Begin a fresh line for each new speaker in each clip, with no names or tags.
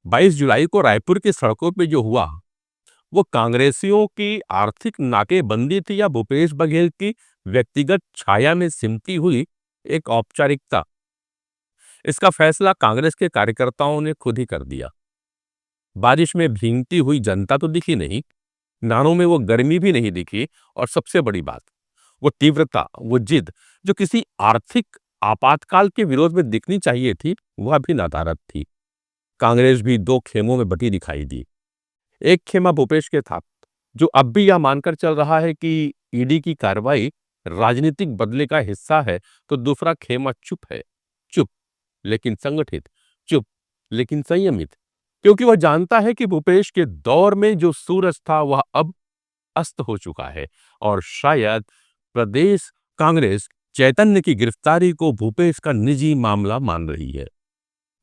22 जुलाई को रायपुर की सड़कों पे जो हुआ, वो कांग्रेसियों की आर्थिक नाकेबंदी थी या भूपेश बघेल की व्यक्तिगत छाया में सिमटी हुई एक औपचारिकता? इसका फैसला कांग्रेस के कार्यकर्ताओं ने खुद ही कर दिया। बारिश में भीगती हुई जनता तो दिखी नहीं, नारों में वो गर्मी भी नहीं दिखी, और सबसे बड़ी बात, वो तीव्रता, वो जिद जो किसी आर्थिक आपातकाल के विरोध में दिखनी चाहिए थी, वह भी नदारद थी। कांग्रेस भी दो खेमों में बटी दिखाई दी। एक खेमा भूपेश के था, जो अब भी यह मानकर चल रहा है कि ईडी की कार्रवाई राजनीतिक बदले का हिस्सा है, तो दूसरा खेमा चुप है, चुप लेकिन संगठित, चुप लेकिन संयमित, क्योंकि वह जानता है कि भूपेश के दौर में जो सूरज था वह अब अस्त हो चुका है, और शायद प्रदेश कांग्रेस चैतन्य की गिरफ्तारी को भूपेश का निजी मामला मान रही है।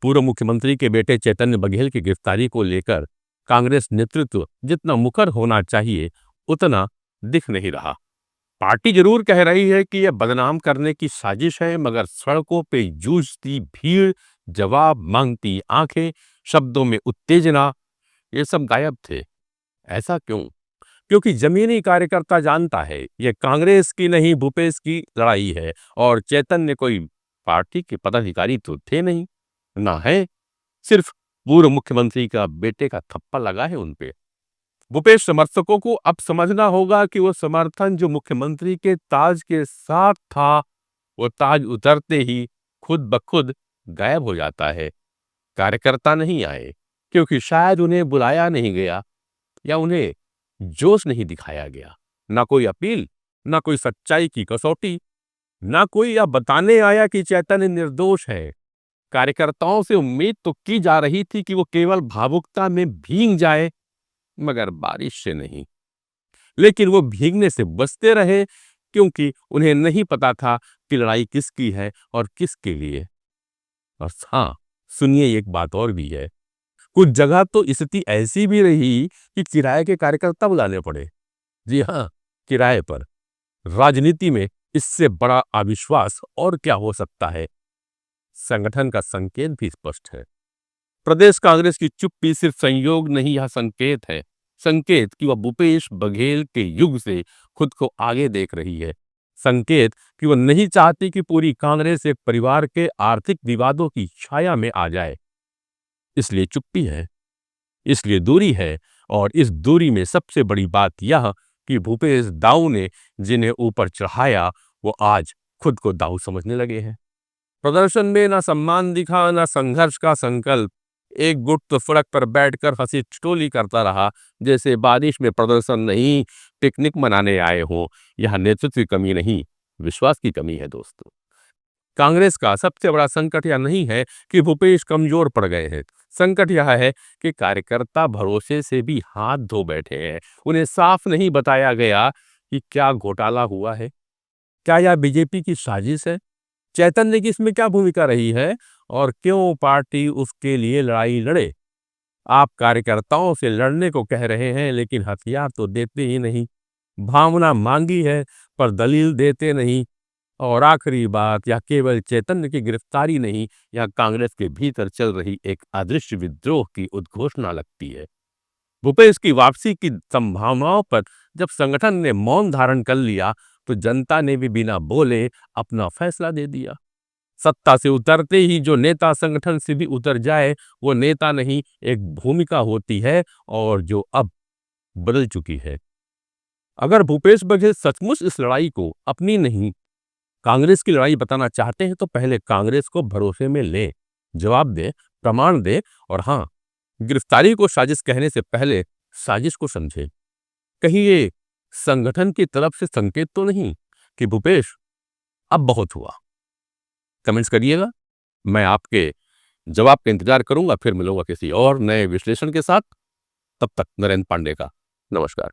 पूर्व मुख्यमंत्री के बेटे चैतन्य बघेल की गिरफ्तारी को लेकर कांग्रेस नेतृत्व जितना मुखर होना चाहिए, उतना दिख नहीं रहा। पार्टी जरूर कह रही है कि यह बदनाम करने की साजिश है, मगर सड़कों पे जूझती भीड़, जवाब मांगती आंखें, शब्दों में उत्तेजना, ये सब गायब थे। ऐसा क्यों? क्योंकि जमीनी कार्यकर्ता जानता है यह कांग्रेस की नहीं, भूपेश की लड़ाई है, और चैतन्य कोई पार्टी के पदाधिकारी तो थे नहीं, ना है, सिर्फ पूर्व मुख्यमंत्री का बेटे का थप्पा लगा है उनपे। भूपेश समर्थकों को अब समझना होगा कि वो समर्थन जो मुख्यमंत्री के ताज के साथ था, वो ताज उतरते ही खुद ब खुद गायब हो जाता है। कार्यकर्ता नहीं आए क्योंकि शायद उन्हें बुलाया नहीं गया, या उन्हें जोश नहीं दिखाया गया। ना कोई अपील, ना कोई सच्चाई की कसौटी, ना कोई यह बताने आया कि चैतन्य निर्दोष है। कार्यकर्ताओं से उम्मीद तो की जा रही थी कि वो केवल भावुकता में भीग जाए, मगर बारिश से नहीं। लेकिन वो भीगने से बचते रहे, क्योंकि उन्हें नहीं पता था कि लड़ाई किसकी है और किसके लिए। और हाँ, सुनिए, एक बात और भी है। कुछ जगह तो स्थिति ऐसी भी रही कि किराए के कार्यकर्ता बुलाने पड़े। जी हाँ, किराए पर। राजनीति में इससे बड़ा अविश्वास और क्या हो सकता है? संगठन का संकेत भी स्पष्ट है। प्रदेश कांग्रेस की चुप्पी सिर्फ संयोग नहीं, यह संकेत है। संकेत कि वह भूपेश बघेल के युग से खुद को आगे देख रही है। संकेत कि वह नहीं चाहती कि पूरी कांग्रेस एक परिवार के आर्थिक विवादों की छाया में आ जाए। इसलिए चुप्पी है, इसलिए दूरी है, और इस दूरी में सबसे बड़ी बात यह कि भूपेश दाऊ ने जिन्हें ऊपर चढ़ाया, वो आज खुद को दाऊ समझने लगे हैं। प्रदर्शन में ना सम्मान दिखा, ना संघर्ष का संकल्प। एक गुट तो सड़क पर बैठकर हंसी ठिठोली करता रहा, जैसे बारिश में प्रदर्शन नहीं, पिकनिक मनाने आए हों। यह नेतृत्व की कमी नहीं, विश्वास की कमी है दोस्तों। कांग्रेस का सबसे बड़ा संकट यह नहीं है कि भूपेश कमजोर पड़ गए हैं। संकट यह है कि कार्यकर्ता भरोसे से भी हाथ धो बैठे हैं। उन्हें साफ नहीं बताया गया कि क्या घोटाला हुआ है, क्या यह बीजेपी की साजिश है, चैतन्य की इसमें क्या भूमिका रही है, और क्यों पार्टी उसके लिए लड़ाई लड़े। आप कार्यकर्ताओं से लड़ने को कह रहे हैं, लेकिन हथियार तो देते ही नहीं। भावना मांगी है, पर दलील देते नहीं। और आखिरी बात, यह केवल चैतन्य की गिरफ्तारी नहीं, यह कांग्रेस के भीतर चल रही एक अदृश्य विद्रोह की उद्घोषणा लगती है। भूपेश की वापसी की संभावनाओं पर जब संगठन ने मौन धारण कर लिया, तो जनता ने भी बिना बोले अपना फैसला दे दिया। सत्ता से उतरते ही जो नेता संगठन से भी उतर जाए, वो नेता नहीं, एक भूमिका होती है, और जो अब बदल चुकी है। अगर भूपेश बघेल सचमुच इस लड़ाई को अपनी नहीं, कांग्रेस की लड़ाई बताना चाहते हैं, तो पहले कांग्रेस को भरोसे में लें, जवाब दें, प्रमाण दें, और हाँ, गिरफ्तारी को साजिश कहने से पहले साजिश को समझें। कहीं ये संगठन की तरफ से संकेत तो नहीं कि भूपेश, अब बहुत हुआ? कमेंट्स करिएगा। मैं आपके जवाब का इंतजार करूंगा। फिर मिलूंगा किसी और नए विश्लेषण के साथ। तब तक नरेंद्र पांडे का नमस्कार।